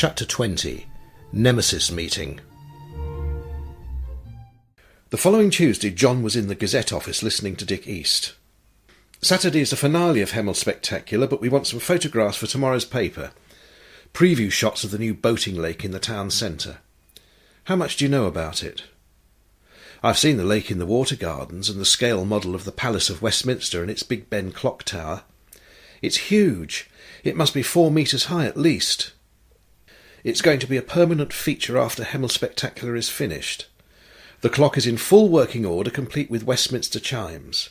Chapter 20. Nemesis Meeting. The following Tuesday, John was in the Gazette office listening to Dick East. Saturday is the finale of Hemel Spectacular, but we want some photographs for tomorrow's paper. Preview shots of the new boating lake in the town centre. How much do you know about it? I've seen the lake in the Water Gardens and the scale model of the Palace of Westminster and its Big Ben clock tower. It's huge. It must be 4 metres high at least. It's going to be a permanent feature after Hemel Spectacular is finished. The clock is in full working order, complete with Westminster chimes.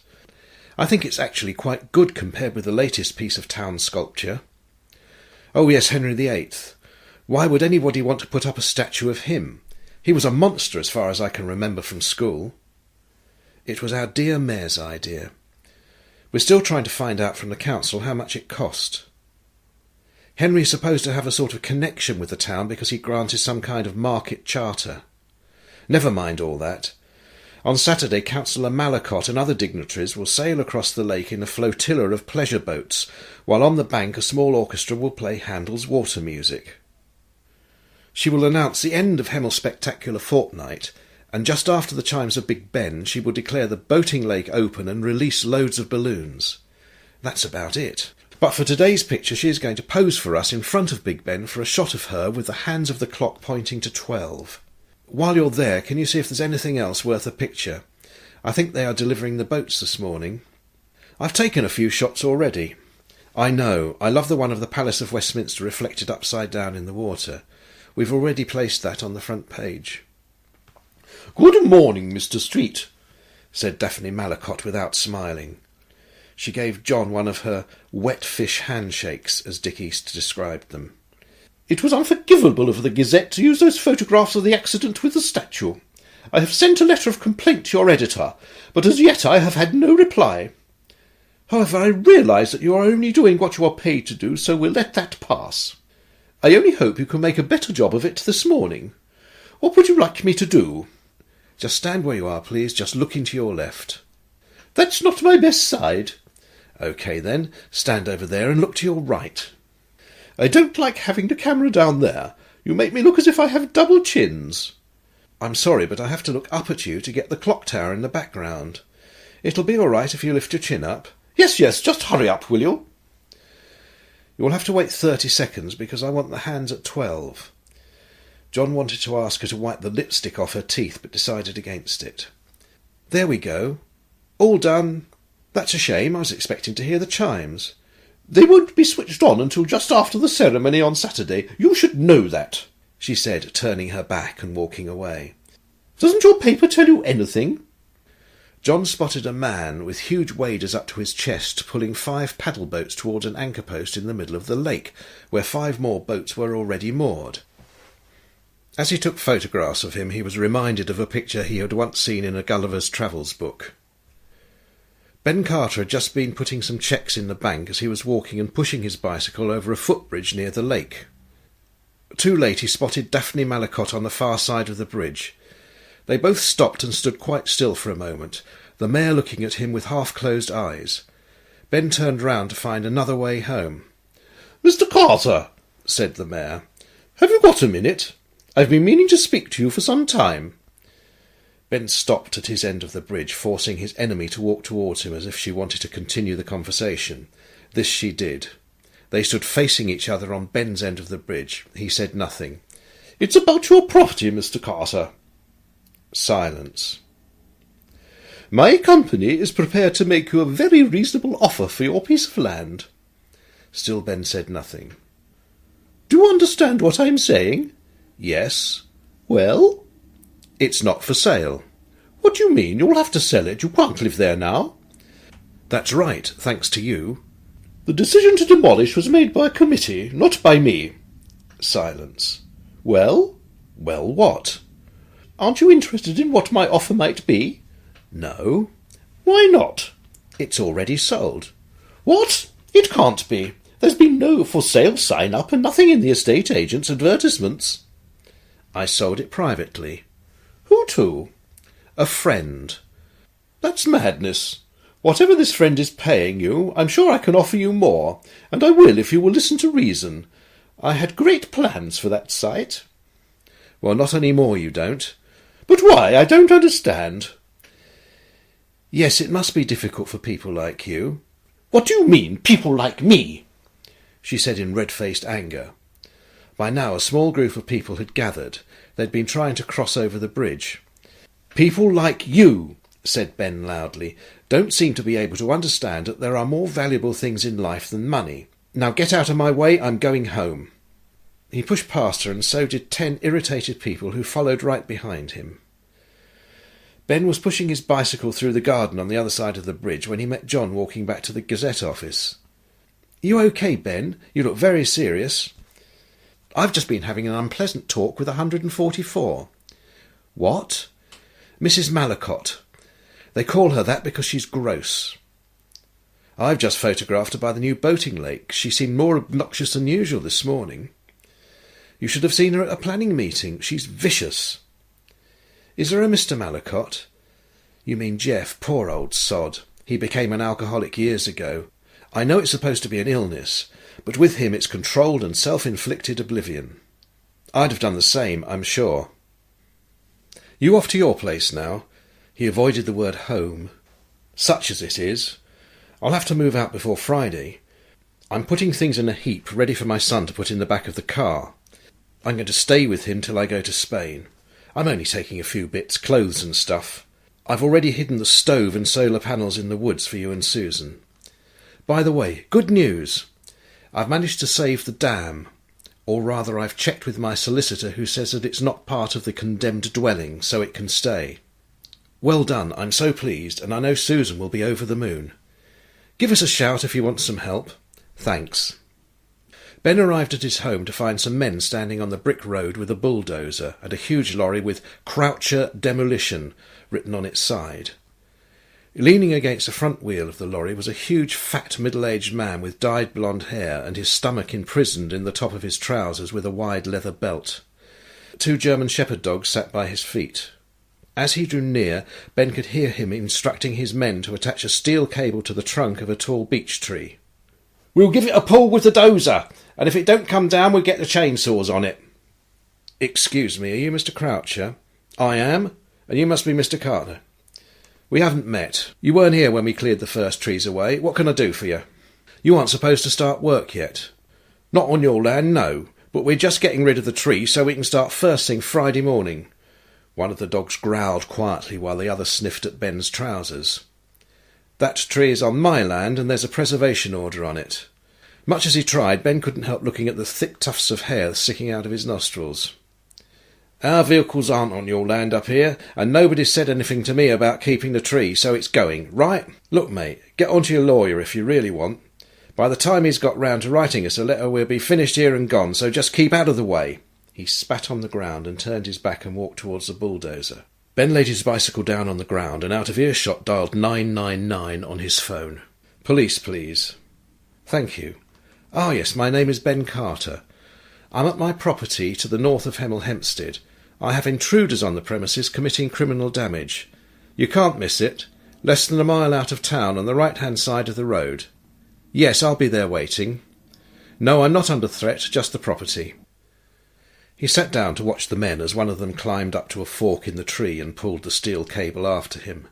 I think it's actually quite good compared with the latest piece of town sculpture. Oh yes, Henry VIII. Why would anybody want to put up a statue of him? He was a monster as far as I can remember from school. It was our dear Mayor's idea. We're still trying to find out from the council how much it cost. Henry is supposed to have a sort of connection with the town because he granted some kind of market charter. Never mind all that. On Saturday, Councillor Malacott and other dignitaries will sail across the lake in a flotilla of pleasure boats, while on the bank a small orchestra will play Handel's water music. She will announce the end of Hemel Spectacular fortnight, and just after the chimes of Big Ben she will declare the boating lake open and release loads of balloons. That's about it. But for today's picture she is going to pose for us in front of Big Ben for a shot of her with the hands of the clock pointing to 12. While you're there, can you see if there's anything else worth a picture? I think they are delivering the boats this morning. I've taken a few shots already. I know. I love the one of the Palace of Westminster reflected upside down in the water. We've already placed that on the front page. "Good morning, Mr. Street," said Daphne Malacott without smiling. She gave John one of her wet fish handshakes, as Dick East described them. "It was unforgivable of the Gazette to use those photographs of the accident with the statue. I have sent a letter of complaint to your editor, but as yet I have had no reply. However, I realise that you are only doing what you are paid to do, so we'll let that pass. I only hope you can make a better job of it this morning. What would you like me to do?" "Just stand where you are, please. Just look into your left." "That's not my best side." "OK, then. Stand over there and look to your right." "I don't like having the camera down there. You make me look as if I have double chins." "I'm sorry, but I have to look up at you to get the clock tower in the background. It'll be all right if you lift your chin up." Yes, just hurry up, will you?" "You will have to wait 30 seconds because I want the hands at 12. John wanted to ask her to wipe the lipstick off her teeth, but decided against it. "There we go. All done. That's a shame. I was expecting to hear the chimes." "They won't be switched on until just after the ceremony on Saturday. You should know that," she said, turning her back and walking away. "Doesn't your paper tell you anything?" John spotted a man with huge waders up to his chest pulling 5 paddle boats towards an anchor post in the middle of the lake, where 5 more boats were already moored. As he took photographs of him, he was reminded of a picture he had once seen in a Gulliver's Travels book. Ben Carter had just been putting some cheques in the bank as he was walking and pushing his bicycle over a footbridge near the lake. Too late he spotted Daphne Malacott on the far side of the bridge. They both stopped and stood quite still for a moment, the Mayor looking at him with half-closed eyes. Ben turned round to find another way home. "Mr. Carter," said the Mayor, "have you got a minute? I've been meaning to speak to you for some time." Ben stopped at his end of the bridge, forcing his enemy to walk towards him as if she wanted to continue the conversation. This she did. They stood facing each other on Ben's end of the bridge. He said nothing. "It's about your property, Mr. Carter." Silence. "My company is prepared to make you a very reasonable offer for your piece of land." Still Ben said nothing. "Do you understand what I'm saying?" "Yes." "Well?" "It's not for sale." "What do you mean? You'll have to sell it. You can't live there now." "That's right, thanks to you." "The decision to demolish was made by a committee, not by me." Silence. "Well?" "Well, what?" "Aren't you interested in what my offer might be?" "No." "Why not?" "It's already sold." "What? It can't be. There's been no for sale sign up and nothing in the estate agent's advertisements." "I sold it privately." "Who to?" "A friend." "That's madness. Whatever this friend is paying you, I'm sure I can offer you more, and I will if you will listen to reason. I had great plans for that site. Well, not any more, you don't. But why? I don't understand. Yes, it must be difficult for people like you. What do you mean, people like me? She said in red-faced anger. By now a small group of people had gathered. They'd been trying to cross over the bridge. People like you, said Ben loudly, don't seem to be able to understand that there are more valuable things in life than money. Now get out of my way, I'm going home. He pushed past her, and so did 10 irritated people who followed right behind him. Ben was pushing his bicycle through the garden on the other side of the bridge when he met John walking back to the Gazette office. You okay, Ben? You look very serious. I've just been having an unpleasant talk with 144. What? Mrs. Malacott. They call her that because she's gross. I've just photographed her by the new boating lake. She seemed more obnoxious than usual this morning. You should have seen her at a planning meeting. She's vicious. Is there a Mr. Malacott? You mean Jeff, poor old sod. He became an alcoholic years ago. I know it's supposed to be an illness, but with him it's controlled and self-inflicted oblivion. I'd have done the same, I'm sure. You off to your place now? He avoided the word home. Such as it is. I'll have to move out before Friday. I'm putting things in a heap ready for my son to put in the back of the car. I'm going to stay with him till I go to Spain. I'm only taking a few bits, clothes and stuff. I've already hidden the stove and solar panels in the woods for you and Susan. By the way, good news. I've managed to save the dam. Or rather, I've checked with my solicitor, who says that it's not part of the condemned dwelling, so it can stay. Well done, I'm so pleased, and I know Susan will be over the moon. Give us a shout if you want some help. Thanks. Ben arrived at his home to find some men standing on the brick road with a bulldozer and a huge lorry with Croucher Demolition written on its side. Leaning against the front wheel of the lorry was a huge, fat, middle-aged man with dyed blonde hair and his stomach imprisoned in the top of his trousers with a wide leather belt. 2 German shepherd dogs sat by his feet. As he drew near, Ben could hear him instructing his men to attach a steel cable to the trunk of a tall beech tree. We'll give it a pull with the dozer, and if it don't come down, we'll get the chainsaws on it. Excuse me, are you Mr. Croucher? I am, and you must be Mr. Carter. We haven't met. You weren't here when we cleared the first trees away. What can I do for you? You aren't supposed to start work yet. Not on your land, no, but we're just getting rid of the trees so we can start first thing Friday morning. One of the dogs growled quietly while the other sniffed at Ben's trousers. That tree is on my land and there's a preservation order on it. Much as he tried, Ben couldn't help looking at the thick tufts of hair sticking out of his nostrils. Our vehicles aren't on your land up here, and nobody's said anything to me about keeping the tree, so it's going, right? Look, mate, get on to your lawyer if you really want. By the time he's got round to writing us a letter, we'll be finished here and gone, so just keep out of the way. He spat on the ground and turned his back and walked towards the bulldozer. Ben laid his bicycle down on the ground and out of earshot dialed 999 on his phone. Police, please. Thank you. Ah, yes, my name is Ben Carter. I'm at my property to the north of Hempstead. I have intruders on the premises committing criminal damage. You can't miss it. Less than a mile out of town on the right-hand side of the road. Yes, I'll be there waiting. No, I'm not under threat, just the property. He sat down to watch the men as one of them climbed up to a fork in the tree and pulled the steel cable after him.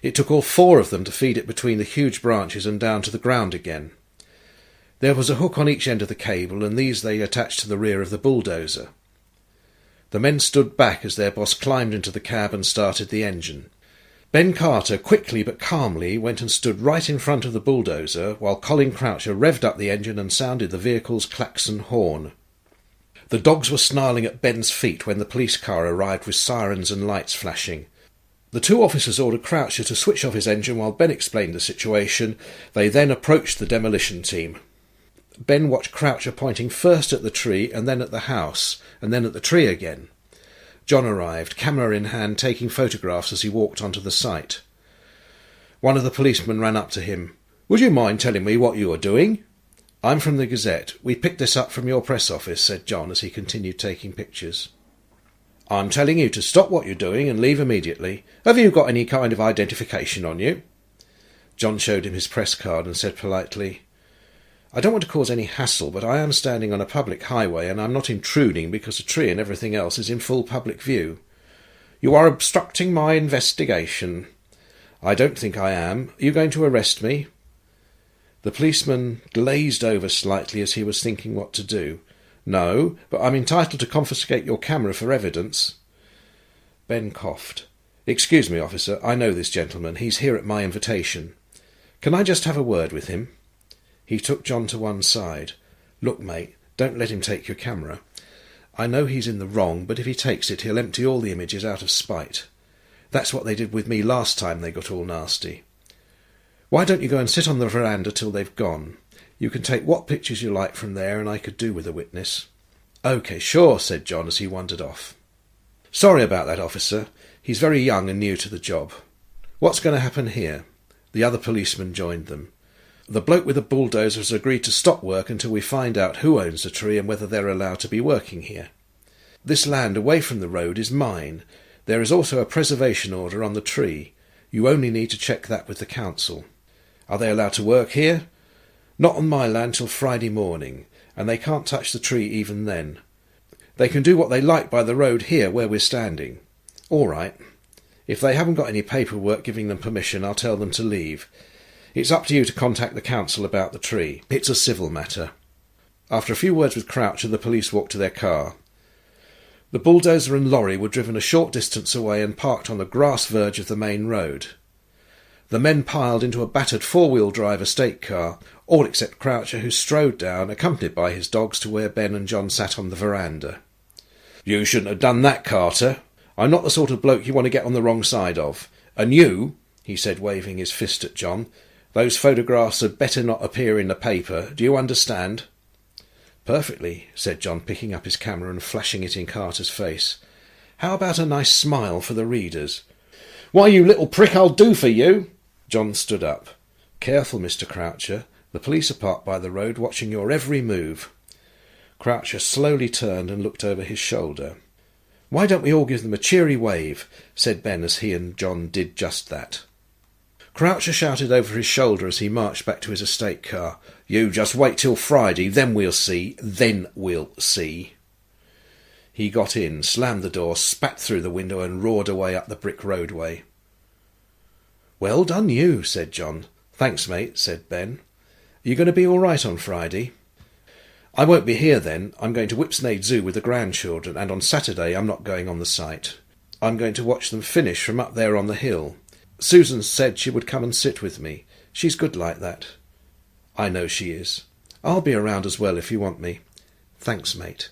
It took all 4 of them to feed it between the huge branches and down to the ground again. There was a hook on each end of the cable, and these they attached to the rear of the bulldozer. The men stood back as their boss climbed into the cab and started the engine. Ben Carter, quickly but calmly, went and stood right in front of the bulldozer, while Colin Croucher revved up the engine and sounded the vehicle's klaxon horn. The dogs were snarling at Ben's feet when the police car arrived with sirens and lights flashing. The 2 officers ordered Croucher to switch off his engine while Ben explained the situation. They then approached the demolition team. Ben watched Croucher pointing first at the tree and then at the house, and then at the tree again. John arrived, camera in hand, taking photographs as he walked onto the site. One of the policemen ran up to him. Would you mind telling me what you are doing? I'm from the Gazette. We picked this up from your press office, said John as he continued taking pictures. I'm telling you to stop what you're doing and leave immediately. Have you got any kind of identification on you? John showed him his press card and said politely, I don't want to cause any hassle, but I am standing on a public highway and I'm not intruding because a tree and everything else is in full public view. You are obstructing my investigation. I don't think I am. Are you going to arrest me? The policeman glazed over slightly as he was thinking what to do. No, but I'm entitled to confiscate your camera for evidence. Ben coughed. Excuse me, officer, I know this gentleman. He's here at my invitation. Can I just have a word with him? He took John to one side. Look, mate, don't let him take your camera. I know he's in the wrong, but if he takes it, he'll empty all the images out of spite. That's what they did with me last time they got all nasty. Why don't you go and sit on the veranda till they've gone? You can take what pictures you like from there, and I could do with a witness. OK, sure, said John as he wandered off. Sorry about that, officer. He's very young and new to the job. What's going to happen here? The other policeman joined them. The bloke with the bulldozer has agreed to stop work until we find out who owns the tree and whether they're allowed to be working here. This land away from the road is mine. There is also a preservation order on the tree. You only need to check that with the council. Are they allowed to work here? Not on my land till Friday morning, and they can't touch the tree even then. They can do what they like by the road here where we're standing. All right. If they haven't got any paperwork giving them permission, I'll tell them to leave. It's up to you to contact the council about the tree. It's a civil matter. After a few words with Croucher, the police walked to their car. The bulldozer and lorry were driven a short distance away and parked on the grass verge of the main road. The men piled into a battered four-wheel drive estate car, all except Croucher, who strode down, accompanied by his dogs, to where Ben and John sat on the veranda. You shouldn't have done that, Carter. I'm not the sort of bloke you want to get on the wrong side of. And you, he said, waving his fist at John, those photographs had better not appear in the paper. Do you understand? Perfectly, said John, picking up his camera and flashing it in Carter's face. How about a nice smile for the readers? Why, you little prick, I'll do for you. John stood up. Careful, Mr. Croucher. The police are parked by the road, watching your every move. Croucher slowly turned and looked over his shoulder. Why don't we all give them a cheery wave? Said Ben as he and John did just that. Croucher shouted over his shoulder as he marched back to his estate car. You just wait till Friday, then we'll see. He got in, slammed the door, spat through the window and roared away up the brick roadway. Well done you, said John. Thanks, mate, said Ben. Are you going to be all right on Friday? I won't be here then. I'm going to Whipsnade Zoo with the grandchildren, and on Saturday I'm not going on the site. I'm going to watch them finish from up there on the hill. Susan said she would come and sit with me. She's good like that. I know she is. I'll be around as well if you want me. Thanks, mate.